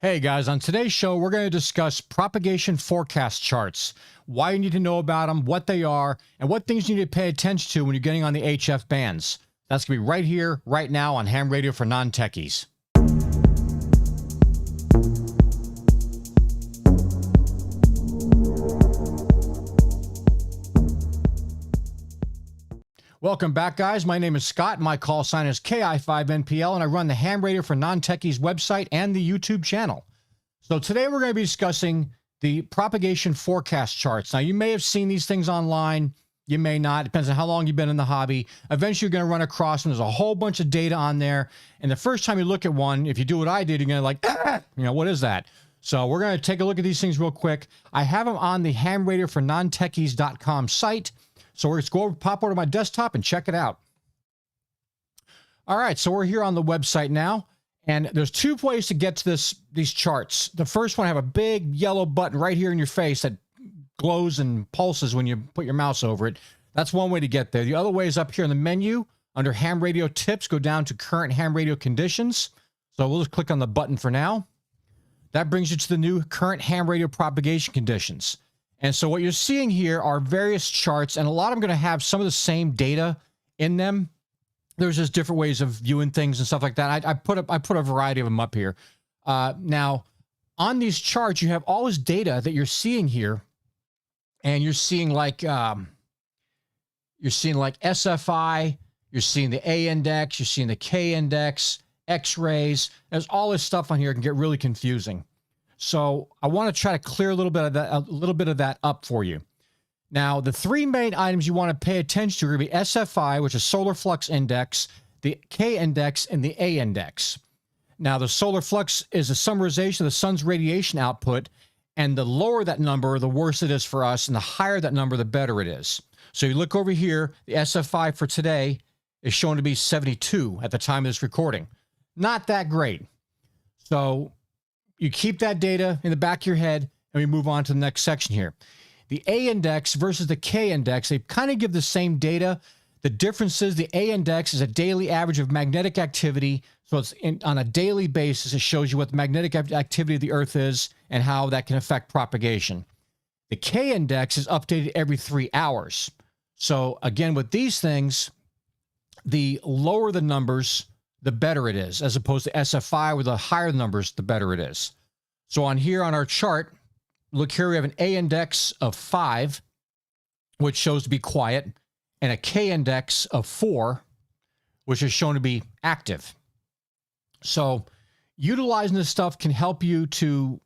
Hey guys, on today's show, we're going to discuss propagation forecast charts, why you need to know about them, what they are, and what things you need to pay attention to when you're getting on the HF bands. That's going to be right here, right now on Ham Radio for Non-Techies. Welcome back, guys. My name is Scott. My call sign is KI5NPL, and I run the Ham Radio for Non-Techies website and the YouTube channel. So today we're going to be discussing the propagation forecast charts. Now, you may have seen these things online. You may not. Depends on how long you've been in the hobby. Eventually, you're going to run across them. There's a whole bunch of data on there. And the first time you look at one, if you do what I did, you're going to what is that? So we're going to take a look at these things real quick. I have them on the hamradiofornontechies.com site. So let's go over, pop over to my desktop and check it out. All right, so we're here on the website now, and there's two ways to get to these charts. The first one, I have a big yellow button right here in your face that glows and pulses when you put your mouse over it. That's one way to get there. The other way is up here in the menu under Ham Radio Tips. Go down to Current Ham Radio Conditions. So we'll just click on the button for now. That brings you to the new Current Ham Radio Propagation Conditions. And so what you're seeing here are various charts, and a lot of them going to have some of the same data in them. There's just different ways of viewing things and stuff like that. I put a variety of them up here. Now, on these charts, you have all this data that you're seeing here, and you're seeing like SFI, you're seeing the A index, you're seeing the K index, X-rays. There's all this stuff on here that can get really confusing. So I want to try to clear a little bit of that up for you. Now, the three main items you want to pay attention to are going to be SFI, which is solar flux index, the K index, and the A index. Now, the solar flux is a summarization of the sun's radiation output, and the lower that number, the worse it is for us, and the higher that number, the better it is. So you look over here, the SFI for today is shown to be 72 at the time of this recording. Not that great. So you keep that data in the back of your head, and we move on to the next section here. The A index versus the K index, they kind of give the same data. The difference is the A index is a daily average of magnetic activity. So it's on a daily basis, it shows you what the magnetic activity of the Earth is and how that can affect propagation. The K index is updated every 3 hours. So again, with these things, the lower the numbers, the better it is, as opposed to SFI, where the higher the numbers, the better it is. So on here on our chart, look here, we have an A index of 5, which shows to be quiet, and a K index of 4, which is shown to be active. So utilizing this stuff can help you to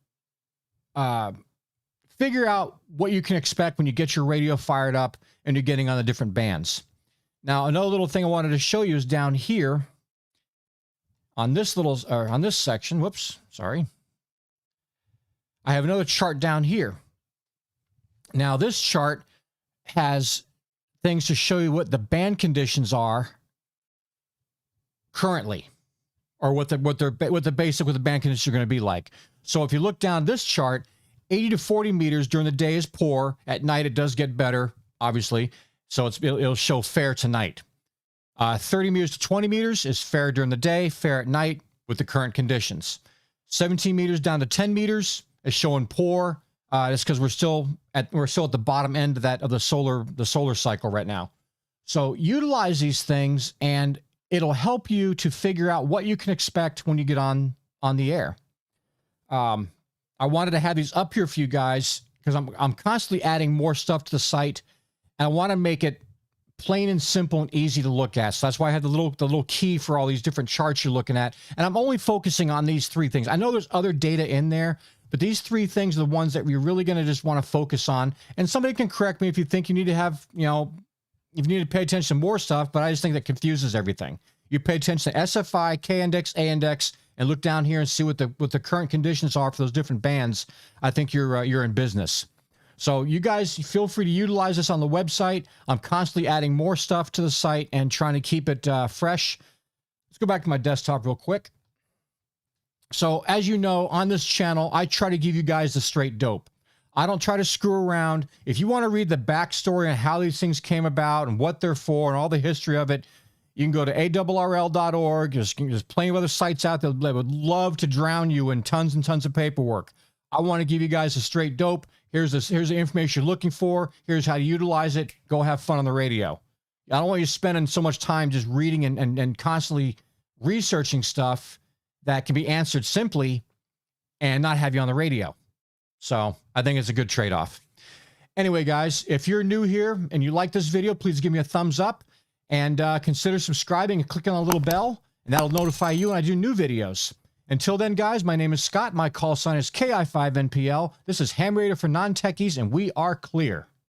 figure out what you can expect when you get your radio fired up and you're getting on the different bands. Now, another little thing I wanted to show you is down here on this section. Whoops, sorry. I have another chart down here. Now, this chart has things to show you what the band conditions are currently, or what the band conditions are going to be like. So if you look down this chart, 80 to 40 meters during the day is poor. At night, it does get better, obviously. So it'll show fair tonight. 30 meters to 20 meters is fair during the day, fair at night with the current conditions. 17 meters down to 10 meters is showing poor. It's because we're still at the bottom end of the solar cycle right now. So utilize these things, and it'll help you to figure out what you can expect when you get on the air. I wanted to have these up here for you guys because I'm constantly adding more stuff to the site, and I want to make it plain and simple and easy to look at. So that's why I had the little key for all these different charts you're looking at. And I'm only focusing on these three things. I know there's other data in there, but these three things are the ones that we're really going to just want to focus on. And somebody can correct me if you think you need to have, if you need to pay attention to more stuff, but I just think that confuses everything. You pay attention to SFI, K index, A index, and look down here and see what the current conditions are for those different bands. I think you're in business. So you guys feel free to utilize this on the website. I'm constantly adding more stuff to the site and trying to keep it fresh. Let's go back to my desktop real quick. So as you know, on this channel, I try to give you guys the straight dope. I don't try to screw around. If you want to read the backstory on how these things came about and what they're for and all the history of it, You can go to ARRL.org. There's plenty of other sites out there that would love to drown you in tons and tons of paperwork. I want to give you guys a straight dope. Here's the information you're looking for. Here's how to utilize it. Go have fun on the radio. I don't want you spending so much time just reading and constantly researching stuff that can be answered simply and not have you on the radio. So I think it's a good trade-off. Anyway, guys, if you're new here and you like this video, please give me a thumbs up and consider subscribing and clicking on the little bell, and that'll notify you when I do new videos. Until then, guys, my name is Scott. My call sign is KI5NPL. This is Ham Radio for Non-Techies, and we are clear.